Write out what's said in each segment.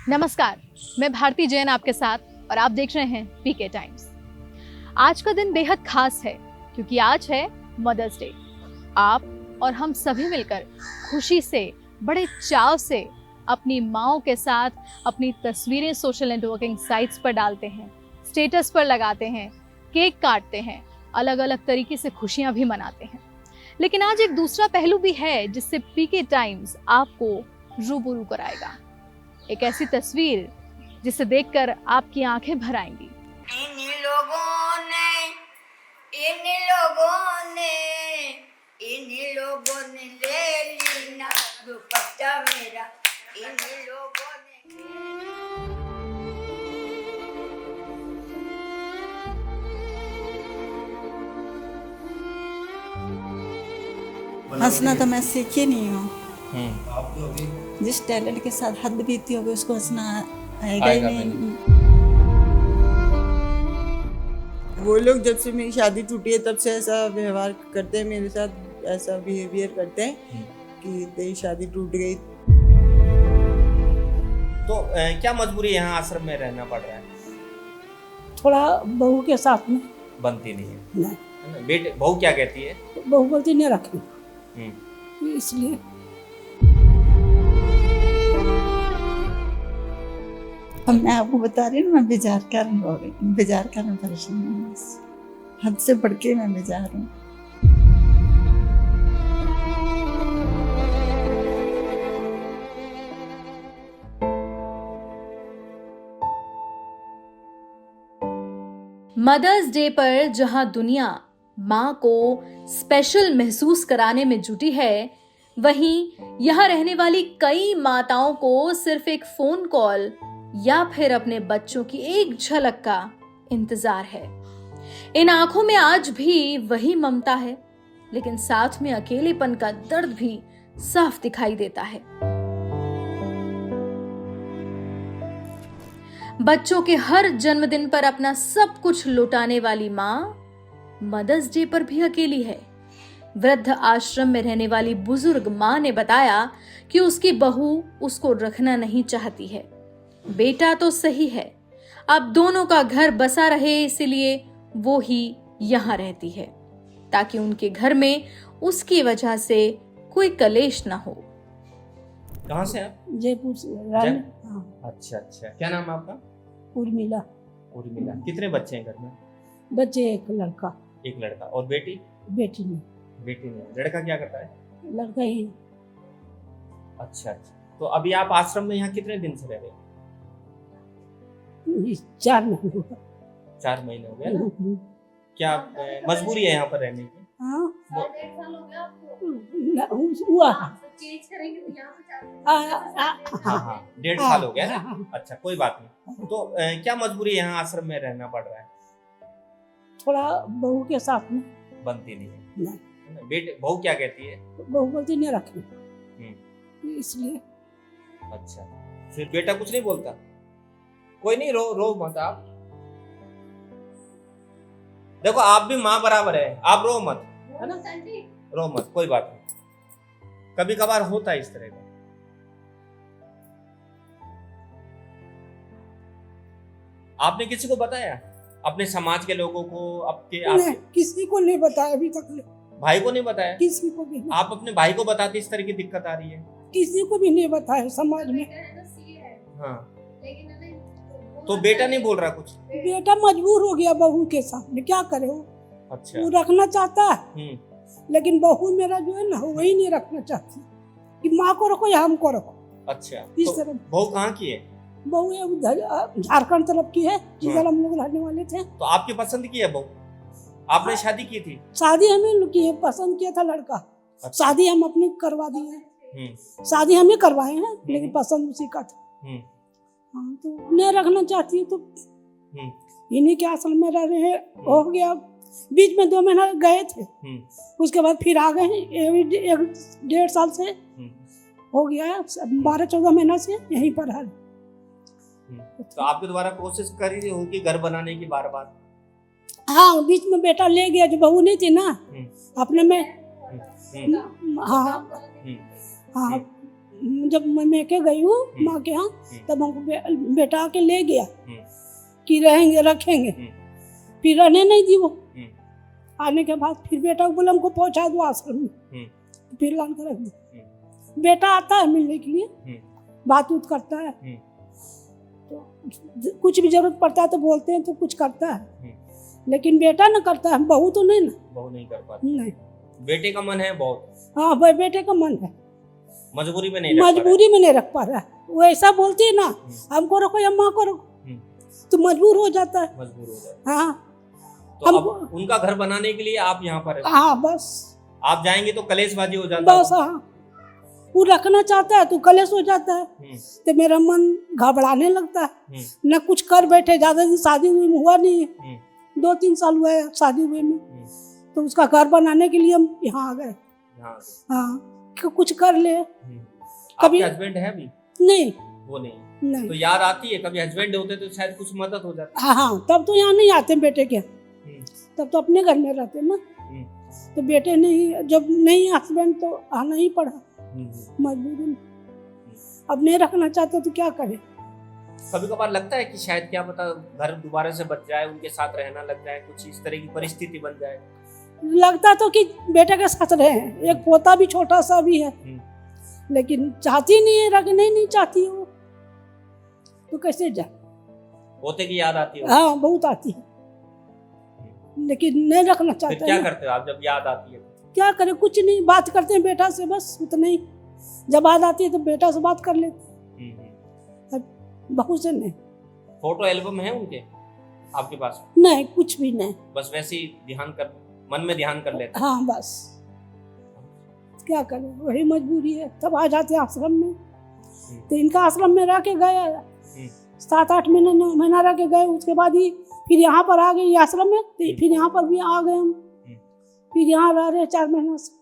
नमस्कार, मैं भारती जैन आपके साथ और आप देख रहे हैं पीके टाइम्स। आज का दिन बेहद खास है क्योंकि आज है मदर्स डे। आप और हम सभी मिलकर खुशी से, बड़े चाव से अपनी माँओं के साथ अपनी तस्वीरें सोशल नेटवर्किंग साइट्स पर डालते हैं, स्टेटस पर लगाते हैं, केक काटते हैं, अलग अलग तरीके से खुशियां भी मनाते हैं। लेकिन आज एक दूसरा पहलू भी है जिससे पीके टाइम्स आपको रूबरू कराएगा। एक ऐसी तस्वीर जिसे देखकर आपकी आंखें भर आएंगी। इन लोगों ने ले ली ना दुपट्टा मेरा, इन लोगों ने। हंसना तो मैं सीखी नहीं हूँ। जिस टैलेंट के साथ हद बीती होगी उसको हंसना आएगा ही नहीं। वो लोग जब से मेरी शादी टूटी है तब से ऐसा व्यवहार करते हैं मेरे साथ, ऐसा बिहेवियर करते हैं कि तेरी शादी टूट गई। तो क्या मजबूरी यहाँ आश्रम में रहना पड़ रहा है? थोड़ा बहू के साथ में बनती नहीं है नहीं, है ना? बेटे बहू क्या कहती है? बहू बोलती नहीं रखी, इसलिए अब मैं आपको बता रही हूँ, मैं बेजार कारण हो गई, बेजार कारण परेशान हूँ। बस हद से बढ़ के मैं बेजार हूँ। मदर्स डे पर जहां दुनिया माँ को स्पेशल महसूस कराने में जुटी है, वहीं यहाँ रहने वाली कई माताओं को सिर्फ एक फोन कॉल या फिर अपने बच्चों की एक झलक का इंतजार है। इन आंखों में आज भी वही ममता है, लेकिन साथ में अकेलेपन का दर्द भी साफ दिखाई देता है। बच्चों के हर जन्मदिन पर अपना सब कुछ लुटाने वाली माँ मदर्स डे पर भी अकेली है। वृद्ध आश्रम में रहने वाली बुजुर्ग माँ ने बताया कि उसकी बहू उसको रखना नहीं चाहती है। बेटा तो सही है, अब दोनों का घर बसा रहे, इसलिए वो ही यहाँ रहती है ताकि उनके घर में उसकी वजह से कोई कलेश ना हो। कहाँ से आप? जयपुर से रानी। हाँ, अच्छा, क्या नाम है आपका? उर्मिला। उर्मिला। कितने बच्चे हैं घर में? बच्चे एक लड़का, एक लड़का। और बेटी? बेटी नहीं, बेटी नहीं। लड़का क्या करता है? लड़का ही। अच्छा। तो अभी आप आश्रम में यहाँ कितने दिन से रह रहे हैं? 4 महीने हुआ। 4 महीने हो गए ना? क्या मजबूरी है यहाँ पर रहने की? हाँ, वो- हुआ। हाँ, 1.5 साल हो गया ना? अच्छा, कोई बात नहीं। तो क्या मजबूरी है यहाँ आश्रम में रहना पड़ रहा है? थोड़ा बहू के साथ में बनती नहीं है नहीं, बेटे बहू क्या कहती है? बहू बोलती नहीं रखी, इसलिए। अच्छा, फिर बेटा कुछ नहीं बोलता? कोई नहीं, रो मत आप। देखो आप भी माँ बराबर है, आप रो मत, है ना? रो मत, कोई बात नहीं। कभी कभार होता है इस तरह का। आपने किसी को बताया? अपने समाज के लोगों को, आपके किसी को नहीं बताया अभी तक। भाई को नहीं बताया? किसी को भी नहीं। आप अपने भाई को बताते इस तरह की दिक्कत आ रही है? किसी को भी नहीं बताया समाज में। हाँ, तो बेटा नहीं बोल रहा कुछ? बेटा मजबूर हो गया बहू के साथ में, क्या करे वो। अच्छा। वो रखना चाहता है, लेकिन बहू मेरा जो है ना वही नहीं रखना चाहती कि माँ को रखो या हमको रखो। अच्छा, इस तो तरह बहू कहाँ की है? बहू ये उधर झारखंड तरफ की है, जिधर हम लोग रहने वाले थे। तो आपकी पसंद की है बहू? आपने शादी की थी? शादी हमें की है, पसंद किया था लड़का। अच्छा। शादी हम अपनी करवा दी है, शादी हमें करवाए हैं, लेकिन पसंद उसी का था। हाँ, तो नहीं रखना चाहती है तो इन्हीं के आश्रम में रह रहे हैं। हो गया, बीच में 2 महीना गए थे, उसके बाद फिर आ गए हैं। 1.5 साल से हो गया, 12-14 महीना से यहीं पर है। तो आपके द्वारा कोशिश करी होगी घर बनाने की बार बार? हाँ, बीच में बेटा ले गया, जो बहू नहीं थी ना अपने में। हाँ हाँ, जब मैं के गई हूँ माँ के यहाँ, तब हमको बेटा आके ले गया कि रहेंगे रखेंगे, फिर रहने नहीं दी वो। आने के बाद फिर बेटा को बोला हमको पहुँचा दो आश्रम में, फिर लान कर रख दो। बेटा आता है मिलने के लिए, बात उत करता है, तो कुछ भी जरूरत पड़ता है तो बोलते हैं तो कुछ करता है, लेकिन बेटा न करता है, बहू तो नहीं ना, बहू नहीं कर पाती। नहीं। बेटे का मन है बहुत, हाँ भाई बेटे का मन है, मजबूरी में नहीं रख पा रहा है। मजबूरी में नहीं रख पा रहा है। वो ऐसा बोलती है ना, हमको रखो या माँ को रखो, तो मजबूर हो जाता है। मजबूर हो जाता है। हाँ तो अब उनका घर बनाने के लिए आप यहाँ पर हैं। हाँ बस आप जाएंगे तो कलेशबाजी हो जाता है। बस हाँ, वो रखना चाहता है तो कलेश हो जाता है, तो मेरा मन घबराने लगता है। न कुछ कर बैठे, ज्यादा दिन शादी हुई में हुआ नहीं है, 2-3 साल हुआ है शादी हुए में, तो उसका घर बनाने के लिए हम यहाँ आ गए। हाँ कि कुछ कर ले। कभी हस्बैंड है अभी? नहीं, वो नहीं। नहीं। तो याद आती है, कभी हस्बैंड होते तो शायद कुछ मदद हो जाती। हाँ तब तो यहाँ नहीं आते बेटे के, तब तो अपने घर में रहते ना, तो बेटे नहीं, जब नहीं हस्बैंड तो आना ही पड़ा मजबूरी में। अब नहीं रखना चाहते तो क्या करे। कभी कभार लगता है कि शायद क्या पता घर दोबारा से बच जाए, उनके साथ रहना लग जाए, कुछ इस तरह की परिस्थिति बन जाए। लगता तो कि बेटे के साथ रहे, एक पोता भी छोटा सा भी है, लेकिन चाहती नहीं है, रखने नहीं चाहती वो, तो कैसे जाए। पोते की याद आती है? हाँ बहुत आती है, लेकिन नहीं रखना चाहते। फिर क्या करते हो आप जब याद आती है? क्या करे, कुछ नहीं, बात करते हैं बेटा से, बस उतना ही। जब याद आती है तो बेटा से बात कर लेते हैं, बहू से नहीं। फोटो एल्बम है उनके आपके पास? नहीं, कुछ भी नहीं, बस वैसे ही ध्यान कर, मन में ध्यान कर लेते। हाँ बस क्या करें, वही मजबूरी है। तब आ जाते आश्रम में, तो इनका आश्रम में रह के गए 7-8 महीने 9 महीना रह के गए, उसके बाद ही फिर यहाँ पर आ गए आश्रम में, तो फिर यहाँ पर भी आ गए हम, फिर यहाँ रह रहे 4 महीना से।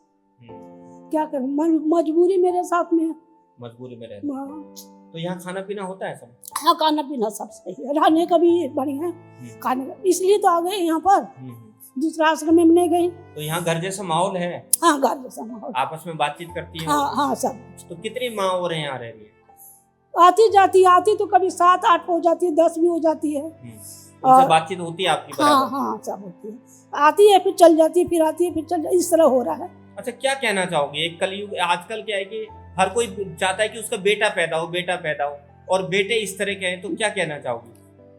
क्या करें, मजबूरी मेरे साथ में है। मजबूरी में रहते। तो यहाँ खाना पीना होता है सब? हाँ खाना पीना सब सही है, रहने का भी बढ़िया है, खाने का, इसलिए तो आ गए यहाँ पर, दूसरा आश्रम में नहीं गई। तो यहाँ घर जैसा माहौल है? हाँ घर जैसा माहौल, आपस में बातचीत करती है? हाँ हाँ सब। तो कितनी माँ और यहाँ रह रही है? आती जाती, आती तो कभी 7-8 हो जाती है, 10 भी हो जाती है। उनसे बातचीत होती है आपकी? हाँ हाँ सब होती है, आती है फिर चल जाती है, फिर आती है फिर चल जाती है, इस तरह हो रहा है। अच्छा, क्या कहना चाहोगे? एक कलयुग आजकल क्या है कि हर कोई चाहता है कि उसका बेटा पैदा हो, बेटा पैदा हो, और बेटे इस तरह के हैं, तो क्या कहना चाहोगे?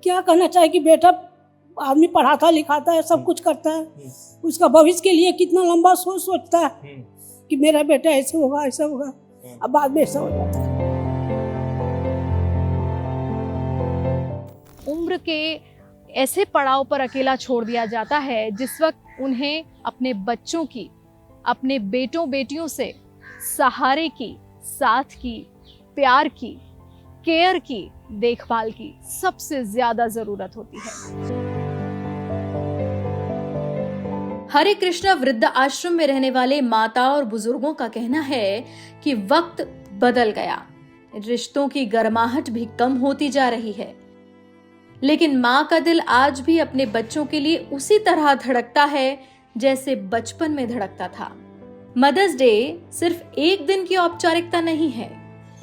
क्या कहना चाहिए कि बेटा आदमी पढ़ाता लिखाता है, सब कुछ करता है, उसका भविष्य के लिए कितना लंबा सोचता है कि मेरा बेटा ऐसे होगा ऐसा होगा, अब बाद में ऐसा हो जाता है। उम्र के ऐसे पड़ाव पर अकेला छोड़ दिया जाता है जिस वक्त उन्हें अपने बच्चों की, अपने बेटों बेटियों से सहारे की, साथ की, प्यार की, केयर की, देखभाल की सबसे ज्यादा जरूरत होती है। हरे कृष्णा वृद्ध आश्रम में रहने वाले माता और बुजुर्गों का कहना है कि वक्त बदल गया, रिश्तों की गर्माहट भी कम होती जा रही है, लेकिन माँ का दिल आज भी अपने बच्चों के लिए उसी तरह धड़कता है जैसे बचपन में धड़कता था। मदर्स डे सिर्फ एक दिन की औपचारिकता नहीं है,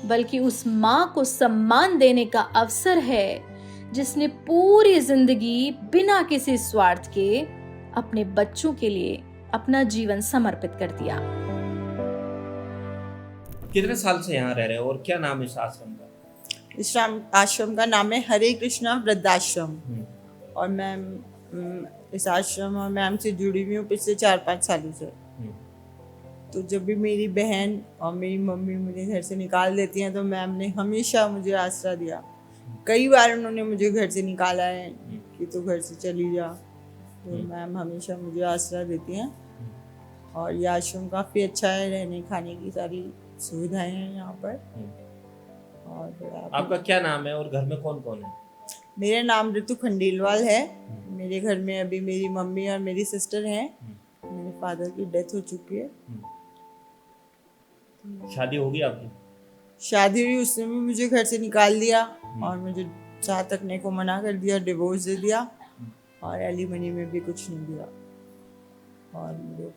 बल्कि उस माँ को सम्मान देने का अवसर है जिसने पूरी जिंदगी बिना किसी स्वार्थ के अपने बच्चों के लिए अपना जीवन समर्पित कर दिया। कितने साल से यहाँ रह रहे हो और क्या नाम है इस आश्रम का? इस आश्रम का नाम है हरे कृष्णा वृद्धाश्रम, और मैं इस आश्रम और मैम से जुड़ी हुई हूँ पिछले 4-5 सालों से। तो जब भी मेरी बहन और मेरी मम्मी मुझे घर से निकाल देती हैं तो मैम ने हमेशा मुझे आसरा दिया। कई बार उन्होंने मुझे घर से निकाला है कि तू घर से चली जा, तो मैम हमेशा मुझे आसरा देती हैं। और ये आश्रम काफ़ी अच्छा है, रहने खाने की सारी सुविधाएं हैं यहाँ पर। और आपका क्या नाम है और घर में कौन कौन है? मेरा नाम ऋतु खंडेलवाल है। मेरे घर में अभी मेरी मम्मी और मेरी सिस्टर हैं। मेरे फादर की डेथ हो चुकी है। शादी होगी आपकी? शादी हुई, उसने भी मुझे घर से निकाल दिया और मुझे साथ रखने को मना कर दिया, डिवोर्स दे दिया, और एलिमनी में भी कुछ नहीं दिया। और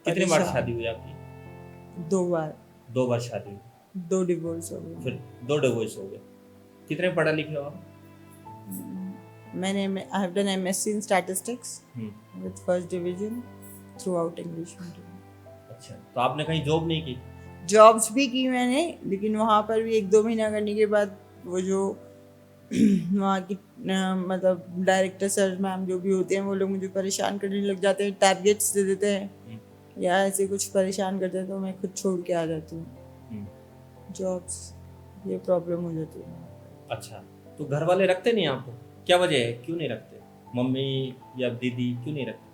कितनी बार शादी हुई आपकी? 2 बार। 2 बार शादी हुई। 2 डिवोर्स हो गए। फिर 2 डिवोर्स हो गए। कितने पढ़ा लिखे हो आप? मैंने I have done MSc in statistics hmm. With first division through out English medium. अच्छा, तो आपने कहीं जॉब नहीं की? जॉब्स भी की मैंने, लेकिन वहाँ पर भी 1-2 महीना करने के बाद वो जो वहाँ की मतलब डायरेक्टर सर मैम जो भी होते हैं वो लोग मुझे परेशान करने लग जाते हैं, टारगेट्स दे देते हैं या ऐसे कुछ परेशान करते हैं, तो मैं खुद छोड़ के आ जाती हूँ जॉब्स। ये प्रॉब्लम हो जाती है। अच्छा, तो घर वाले रखते नहीं आपको? क्या वजह है, क्यों नहीं रखते? मम्मी या दीदी क्यों नहीं रखते?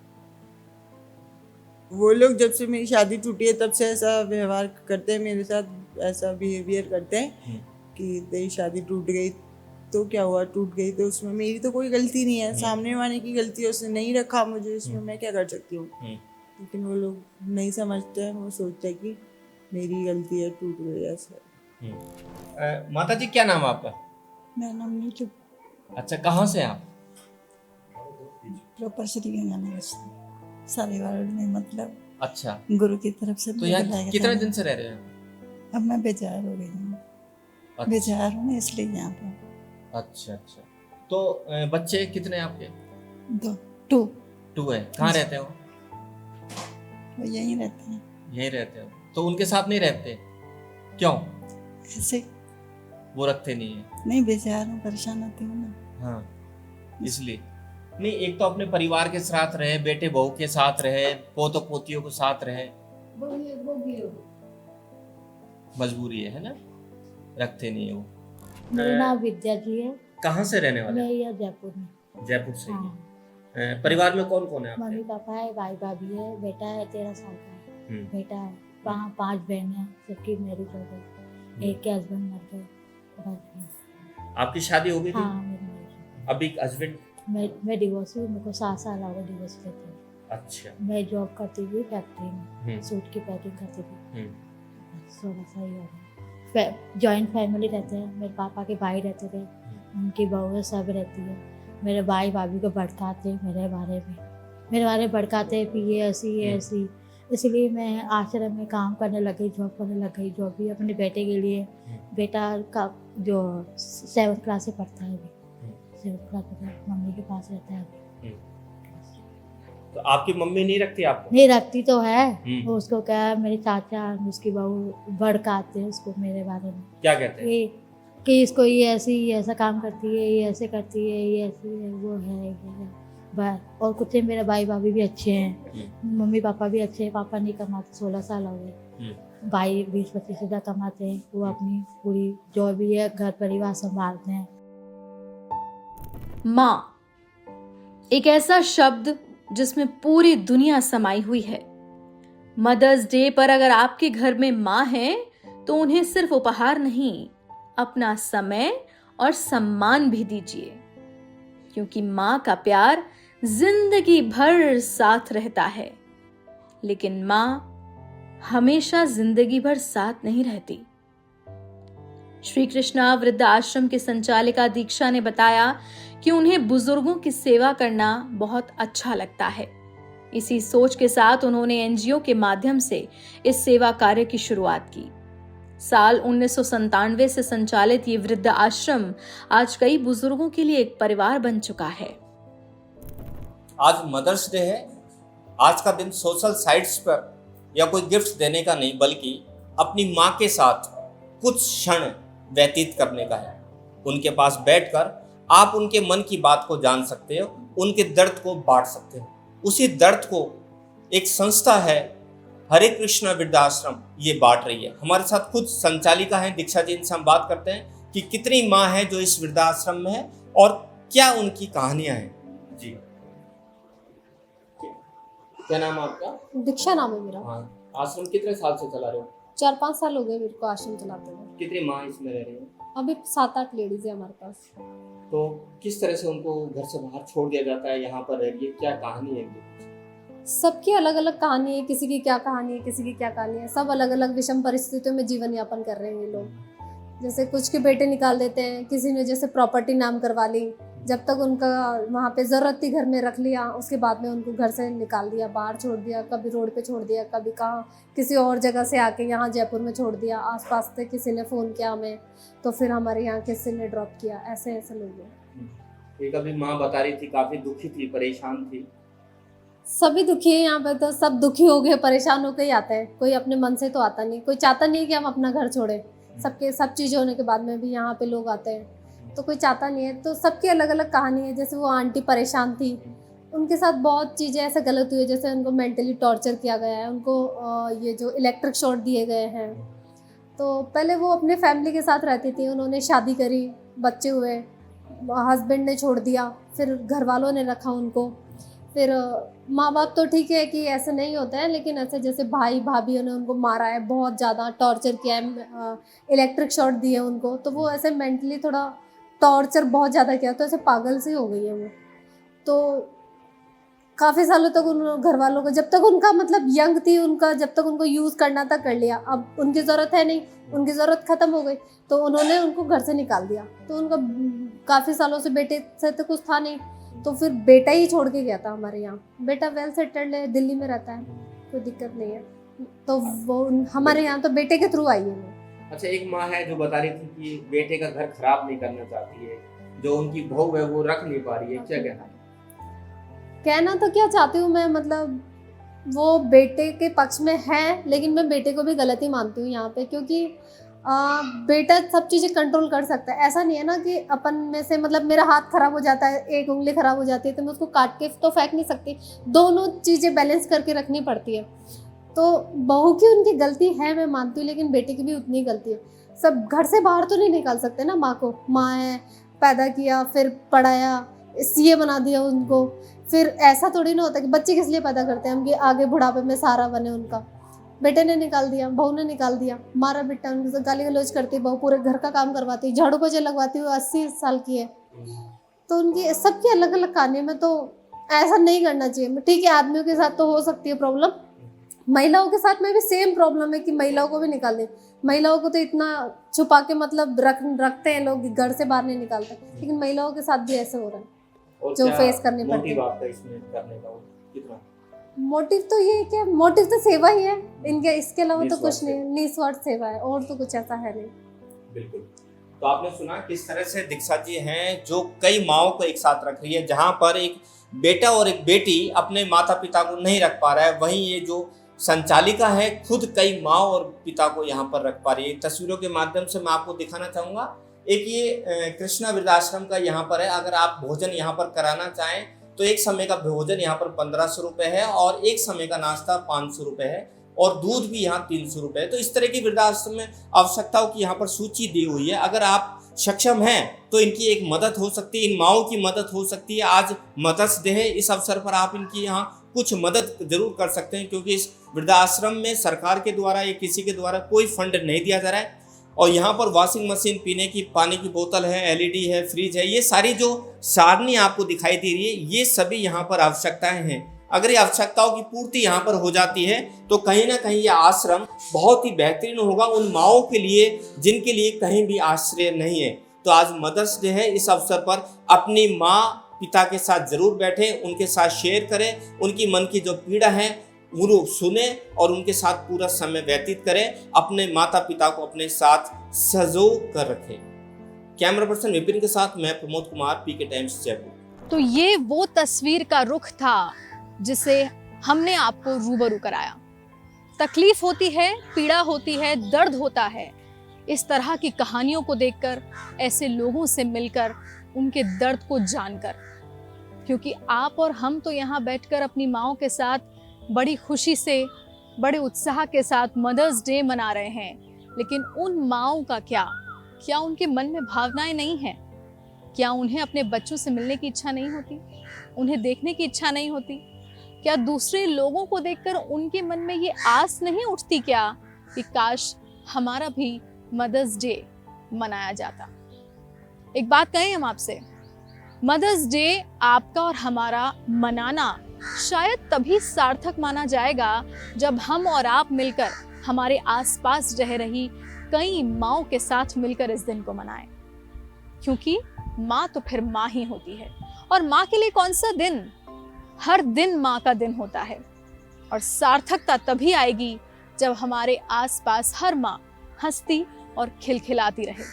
वो लोग जब से मेरी शादी टूटी है तब से ऐसा व्यवहार करते हैं मेरे साथ, ऐसा बिहेवियर करते हैं कि तेरी शादी टूट गई तो क्या हुआ, टूट गई तो उसमें मेरी तो कोई गलती नहीं है, सामने वाले की गलती है, उसने नहीं रखा मुझे, इसमें मैं क्या कर सकती हूँ। लेकिन वो लोग नहीं समझते हैं, वो सोचते हैं कि मेरी गलती है, टूट गई ऐसा। माता जी क्या नाम है आपका? मेरा नाम नीतू, अच्छा, कहाँ से आप? प्रॉपर श्री गंगानगर से, सारे वार्ड में, मतलब अच्छा, गुरु की तरफ से तो मुझे यहाँ बुलाया कितने था। दिन से रह रहे हैं? अब मैं बेजार हो गई हूँ, अच्छा। बेजार हूँ इसलिए यहाँ पर। अच्छा अच्छा, तो बच्चे कितने हैं आपके? 2 है। कहाँ रहते हो? वो यहीं रहते हैं यहीं रहते हो, तो उनके साथ नहीं रहते क्यों? ऐसे, वो रखते नहीं है? नहीं बेजार हूँ, परेशान होती हूँ ना। हाँ, इसलिए नहीं, एक तो अपने परिवार के साथ रहे, बेटे बहू के साथ रहे, पोतों पोतियों के साथ रहे, मजबूरी है ना, रखते नहीं है वो। मेरा नाम विद्या जी है। कहाँ से रहने वाले? मैं यहाँ जयपुर में। जयपुर से ही हाँ। हैं। परिवार में कौन कौन है मम्मी आपके? पापा है, भाई भाभी है, बेटा है 13 साल का है, बेटा है, 5 बहन है, सबकी मैरिज हो गई, एक के हस्बैंड मर गए, बस। आपकी शादी हो गई थी? हाँ, मेरी marriage। अभी हस्बैंड? मैं डिवोर्स हुई, मेरे को 7 साल हो गए डिवोर्स लेते हुए। अच्छा। मैं जॉब करती थी फैक्ट्री में, सूट की पैकिंग करती थी। 16 साल ही हो गए। जॉइंट फैमिली रहते हैं, मेरे पापा के भाई रहते थे, उनकी बहू सब रहती है। मेरे भाई भाभी को भड़काते मेरे बारे में भड़काते कि ये ऐसी ये ऐसी, इसलिए मैं आश्रम में काम करने लग गई, जॉब करने लग गई। जॉब भी अपने बेटे के लिए, बेटा का जो 7th क्लास से पढ़ता है अभी, 7th क्लास में मम्मी के पास रहता है अभी। तो आपकी मम्मी नहीं रखती आपको? नहीं रखती तो है, वो उसको क्या है, मेरे चाचा उसकी बहू भड़काते हैं उसको मेरे बारे में। क्या कहते हैं? कि इसको ये ऐसा काम करती है, ये ऐसे करती है, ये ऐसी है, वो है, ये है। बस, और कुछ मेरे भाई भाभी भी अच्छे हैं, मम्मी पापा भी अच्छे हैं। पापा नहीं कमाते, 16 साल हो गए। भाई 20-25 हज़ार कमाते हैं, वो अपनी पूरी जो भी है घर परिवार संभालते हैं। माँ, एक ऐसा शब्द जिसमें पूरी दुनिया समाई हुई है। मदर्स डे पर अगर आपके घर में माँ है तो उन्हें सिर्फ उपहार नहीं, अपना समय और सम्मान भी दीजिए, क्योंकि माँ का प्यार जिंदगी भर साथ रहता है। लेकिन माँ हमेशा जिंदगी भर साथ नहीं रहती। श्री कृष्णा वृद्ध आश्रम के संचालिका दीक्षा ने बताया कि उन्हें बुजुर्गों की सेवा करना बहुत अच्छा लगता है। इसी सोच के साथ उन्होंने एनजीओ के माध्यम से इस सेवा कार्य की शुरुआत की। साल 1997 से संचालित ये वृद्ध आश्रम आज कई बुजुर्गों के लिए एक परिवार बन चुका है। आज मदर्स डे है। आज का दिन सोशल साइट्स पर या कोई गिफ्ट देने का नहीं, बल्कि अपनी माँ के साथ कुछ क्षण व्यतीत करने का है। उनके पास बैठकर आप उनके मन की बात को जान सकते हो, उनके दर्द को बांट सकते हो। उसी दर्द को एक संस्था है हरे कृष्णा वृद्धाश्रम, ये बांट रही है। हमारे साथ खुद संचालिका हैं दीक्षा जी, इनसे हम बात करते हैं कि कितनी माँ है जो इस वृद्धाश्रम में है और क्या उनकी कहानियां हैं। जी, क्या नाम है आपका? दीक्षा नाम है मेरा। हाँ, आश्रम कितने साल से चला रहे हो? 4-5 साल हो गए मेरे को आश्रम चलाते हुए। कितनी माँ इसमें रह रही है? अभी 7-8 लेडीज है हमारे पास। तो किस तरह से उनको घर से बाहर छोड़ दिया जाता है, यहाँ पर रह रही है, क्या कहानी है इनकी? सबकी अलग अलग कहानी है, किसी की क्या कहानी है, किसी की क्या कहानी है। सब अलग अलग विषम परिस्थितियों में जीवन यापन कर रहे हैं ये लोग। जैसे कुछ के बेटे निकाल देते हैं, किसी ने जैसे प्रॉपर्टी नाम करवा ली, जब तक उनका वहाँ पे ज़रूरत थी घर में रख लिया, उसके बाद में उनको घर से निकाल दिया, बाहर छोड़ दिया, कभी रोड पे छोड़ दिया, कभी कहाँ किसी और जगह से आके यहाँ जयपुर में छोड़ दिया, आसपास से किसी ने फ़ोन किया हमें, तो फिर हमारे यहाँ किसी ने ड्रॉप किया, ऐसे ऐसे लोग हैं। एक अभी माँ बता रही थी काफ़ी दुखी थी, परेशान थी। सभी दुखी है यहाँ पे, तो सब दुखी हो गए, परेशान होकर ही आते हैं, कोई अपने मन से तो आता नहीं, कोई चाहता नहीं कि हम अपना घर छोड़ें। सबके सब चीज़ होने के बाद में भी यहाँ पे लोग आते हैं, तो कोई चाहता नहीं है। तो सबकी अलग अलग कहानी है। जैसे वो आंटी परेशान थी, उनके साथ बहुत चीज़ें ऐसे गलत हुई है, जैसे उनको मेंटली टॉर्चर किया गया है, उनको ये जो इलेक्ट्रिक शॉक दिए गए हैं। तो पहले वो अपने फैमिली के साथ रहती थी, उन्होंने शादी करी, बच्चे हुए, हस्बैंड ने छोड़ दिया, फिर घर वालों ने रखा उनको, फिर माँ बाप तो ठीक है कि ऐसे नहीं होता है, लेकिन ऐसे जैसे भाई भाभी ने उनको मारा है, बहुत ज़्यादा टॉर्चर किया है, इलेक्ट्रिक शॉक दिए उनको, तो वो ऐसे मेंटली थोड़ा टॉर्चर बहुत ज़्यादा किया, तो ऐसे पागल सी हो गई है वो। तो काफ़ी सालों तक उन घर वालों को, जब तक उनका मतलब यंग थी, उनका जब तक उनको यूज़ करना था कर लिया, अब उनकी ज़रूरत है नहीं, उनकी ज़रूरत ख़त्म हो गई, तो उन्होंने उनको घर से निकाल दिया। तो उनका काफ़ी सालों से बेटे से तो कुछ था नहीं, तो फिर बेटा ही छोड़ के गया था हमारे यहाँ। बेटा वेल सेटल्ड है, दिल्ली में रहता है, कोई दिक्कत नहीं है, तो वो हमारे यहाँ तो बेटे के थ्रू आई है वो। अच्छा, एक माँ है जो बता रही थी कि बेटे का घर खराब नहीं करना चाहती है, जो उनकी बहू है वो रख नहीं पा रही है, क्या कहना है? कहना तो क्या चाहती हूँ मैं, मतलब वो बेटे के पक्ष में है, लेकिन मैं बेटे को भी गलत ही मानती हूँ यहाँ पे, क्योंकि बेटा सब चीज़ें कंट्रोल कर सकता है। ऐसा नहीं है ना कि अपन में से, मतलब मेरा हाथ खराब हो जाता है, एक उंगली खराब हो जाती है, तो मैं उसको काट के तो फेंक नहीं सकती, दोनों चीज़ें बैलेंस करके रखनी पड़ती है। तो बहू की उनकी गलती है, मैं मानती हूँ, लेकिन बेटे की भी उतनी गलती है। सब घर से बाहर तो नहीं निकाल सकते ना माँ को, माँ है, पैदा किया, फिर पढ़ाया, सीए बना दिया उनको, फिर ऐसा थोड़ी ना होता कि बच्चे किस लिए पैदा करते हैं हम कि आगे बुढ़ापे में सहारा बने उनका। बेटे ने निकाल दिया, बहू ने निकाल दिया, मारा पिटा, उनके साथ गाली गलौज करती, बहू पूरे घर का काम करवाती, झाड़ू पोछे लगवाती, हुई 80 साल की है। तो उनकी सबकी अलग अलग कहानी में, तो ऐसा नहीं करना चाहिए। ठीक है, आदमियों के साथ तो हो सकती है प्रॉब्लम, महिलाओं के साथ में भी सेम प्रॉब्लम है कि महिलाओं को भी निकाल दें। महिलाओं को तो इतना छुपा के मतलब रखते हैं लोग, घर से बाहर नहीं निकालते, लेकिन महिलाओं के साथ भी ऐसे हो रहा है जो फेस करनी पड़ती है। मोटिव तो ये है कि मोटिव तो सेवा ही है इनके, इसके अलावा तो कुछ नहीं, निस्वार्थ सेवा है, और तो कुछ ऐसा है नहीं। बिल्कुल। तो आपने सुना किस तरह से दीक्षा जी हैं जो कई माओं को एक साथ रख रही है, जहां पर एक बेटा और एक बेटी अपने माता पिता को नहीं रख पा रहा है, वहीं ये जो संचालिका है खुद कई माँ और पिता को यहाँ पर रख पा रही है। तस्वीरों के माध्यम से मैं आपको दिखाना चाहूँगा। एक ये कृष्णा वृद्धाश्रम का यहाँ पर है। अगर आप भोजन यहाँ पर कराना चाहें तो एक समय का भोजन यहाँ पर 1500 रुपये है और एक समय का नाश्ता 500 रुपये है और दूध भी यहाँ 300 रुपये है। तो इस तरह की वृद्धाश्रम में आवश्यकताओं की यहाँ पर सूची दी हुई है। अगर आप सक्षम हैं तो इनकी एक मदद हो सकती है, इन माओं की मदद हो सकती है। आज मदर्स डे है, इस अवसर पर आप इनकी यहाँ कुछ मदद जरूर कर सकते हैं, क्योंकि इस वृद्धाश्रम में सरकार के द्वारा या किसी के द्वारा कोई फंड नहीं दिया जा रहा है। और यहाँ पर वॉशिंग मशीन, पीने की पानी की बोतल है, एलईडी है, फ्रिज है, ये सारी जो सारणी आपको दिखाई दे रही है, ये सभी यहाँ पर आवश्यकताएं हैं। अगर ये आवश्यकताओं की पूर्ति यहाँ पर हो जाती है तो कहीं ना कहीं ये आश्रम बहुत ही बेहतरीन होगा उन माओं के लिए जिनके लिए कहीं भी आश्रय नहीं है। तो आज मदर्स डे है, इस अवसर पर अपनी माँ पिता के साथ जरूर बैठें, उनके साथ शेयर करें, उनकी मन की जो पीड़ा है वो सुने और उनके साथ पूरा समय व्यतीत करें। अपने माता पिता को अपने साथ सजो कर रखें। कैमरा पर्सन विपिन के साथ मैं प्रमोद कुमार, पीके टाइम्स जयपुर। तो ये वो तस्वीर का रुख था जिसे हमने आपको रूबरू कराया। तकलीफ होती है, पीड़ा होती है, दर्द होता है। इस तरह की कहानियों को देखकर, ऐसे लोगों से मिलकर, उनके दर्द को जानकर, क्योंकि आप और हम तो यहाँ बैठकर अपनी माँओं के साथ बड़ी खुशी से, बड़े उत्साह के साथ मदर्स डे मना रहे हैं, लेकिन उन माँओं का क्या उनके मन में भावनाएं नहीं हैं? क्या उन्हें अपने बच्चों से मिलने की इच्छा नहीं होती? उन्हें देखने की इच्छा नहीं होती? क्या दूसरे लोगों को देखकर उनके मन में ये आस नहीं उठती क्या कि काश हमारा भी मदर्स डे मनाया जाता? एक बात कहें हम आपसे, मदर्स डे आपका और हमारा मनाना शायद तभी सार्थक माना जाएगा जब हम और आप मिलकर हमारे आसपास रह रही कई माँओं के साथ मिलकर इस दिन को मनाएं, क्योंकि माँ तो फिर माँ ही होती है। और माँ के लिए कौन सा दिन? हर दिन माँ का दिन होता है। और सार्थकता तभी आएगी जब हमारे आसपास हर माँ हंसती और खिलखिलाती रहे।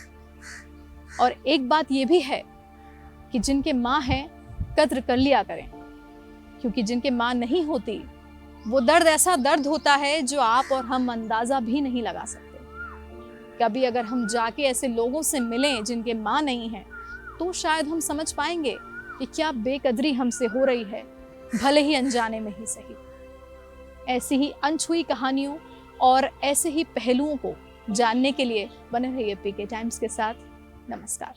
और एक बात ये भी है कि जिनके माँ हैं कद्र कर लिया करें, क्योंकि जिनके माँ नहीं होती वो दर्द ऐसा दर्द होता है जो आप और हम अंदाजा भी नहीं लगा सकते। कभी अगर हम जाके ऐसे लोगों से मिलें जिनके माँ नहीं है, तो शायद हम समझ पाएंगे कि क्या बेकदरी हमसे हो रही है, भले ही अनजाने में ही सही। ऐसी ही अनछुई कहानियों और ऐसे ही पहलुओं को जानने के लिए बने रहिए पीके टाइम्स के साथ। नमस्कार।